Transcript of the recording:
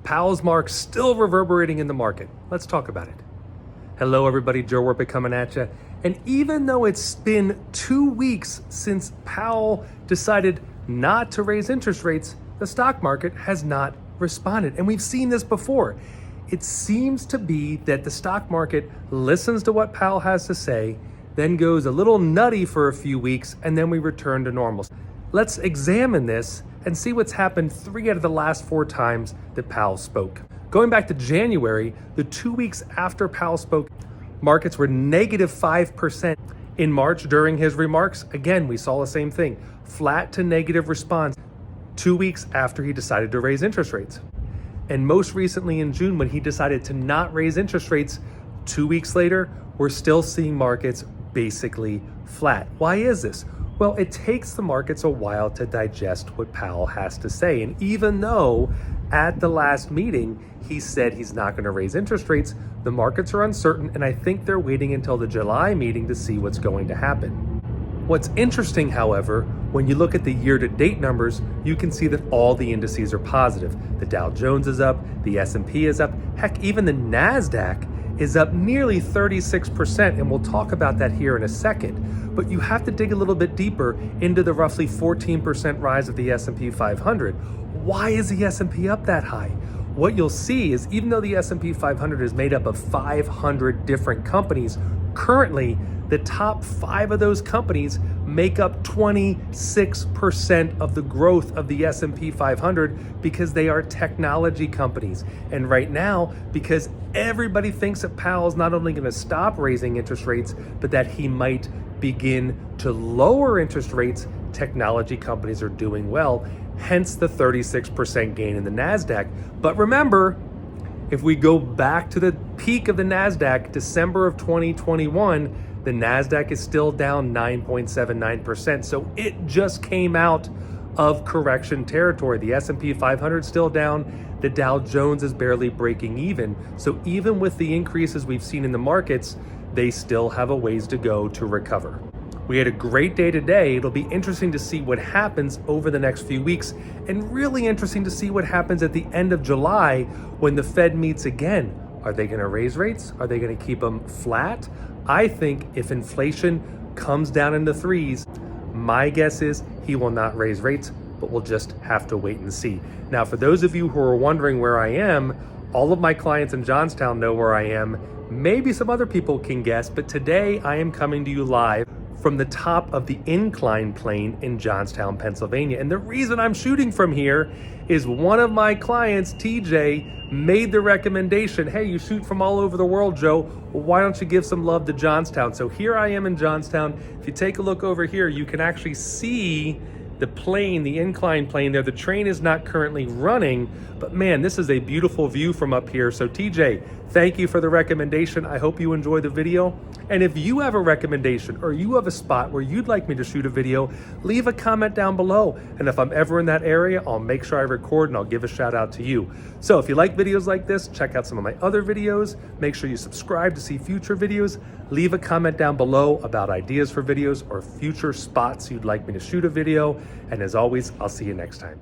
Powell's mark still reverberating in the market. Let's talk about it. Hello everybody, Joe Werpik coming at you. And even though it's been 2 weeks since Powell decided not to raise interest rates, the stock market has not responded. And we've seen this before. It seems to be that the stock market listens to what Powell has to say, then goes a little nutty for a few weeks, and then we return to normal. Let's examine this and see what's happened 3 out of the last 4 times that Powell spoke. Going back to January, the 2 weeks after Powell spoke, markets were negative 5%. In March, during his remarks, again, we saw the same thing, flat to negative response 2 weeks after he decided to raise interest rates. And most recently in June, when he decided to not raise interest rates, 2 weeks later, we're still seeing markets basically flat. Why is this? Well, it takes the markets a while to digest what Powell has to say. And even though at the last meeting, he said he's not going to raise interest rates, the markets are uncertain, and I think they're waiting until the July meeting to see what's going to happen. What's interesting, however, when you look at the year-to-date numbers, you can see that all the indices are positive. The Dow Jones is up, the S&P is up, heck, even the NASDAQ is up nearly 36%, and we'll talk about that here in a second. But you have to dig a little bit deeper into the roughly 14% rise of the S&P 500. Why is the S&P up that high? What you'll see is even though the S&P 500 is made up of 500 different companies, currently the top 5 of those companies make up 26% of the growth of the S&P 500 because they are technology companies. And right now, because everybody thinks that Powell's not only going to stop raising interest rates, but that he might begin to lower interest rates, technology companies are doing well, hence the 36% gain in the NASDAQ. But remember, if we go back to the peak of the NASDAQ, December of 2021, the NASDAQ is still down 9.79%. So it just came out of correction territory. The S&P 500 still down. The Dow Jones is barely breaking even. So even with the increases we've seen in the markets, they still have a ways to go to recover. We had a great day today. It'll be interesting to see what happens over the next few weeks, and really interesting to see what happens at the end of July when the Fed meets again. Are they going to raise rates? Are they going to keep them flat? I think if inflation comes down into 3s, my guess is he will not raise rates, but we'll just have to wait and see. Now, for those of you who are wondering where I am, all of my clients in Johnstown know where I am. Maybe some other people can guess, but today I am coming to you live from the top of the incline plane in Johnstown, Pennsylvania. And the reason I'm shooting from here is one of my clients, TJ, made the recommendation, hey, you shoot from all over the world, Joe, why don't you give some love to Johnstown? So here I am in Johnstown. If you take a look over here, you can actually see the plane, the incline plane there. The train is not currently running, but man, this is a beautiful view from up here. So TJ, thank you for the recommendation. I hope you enjoy the video. And if you have a recommendation or you have a spot where you'd like me to shoot a video, leave a comment down below. And if I'm ever in that area, I'll make sure I record and I'll give a shout out to you. So if you like videos like this, check out some of my other videos. Make sure you subscribe to see future videos. Leave a comment down below about ideas for videos or future spots you'd like me to shoot a video. And as always, I'll see you next time.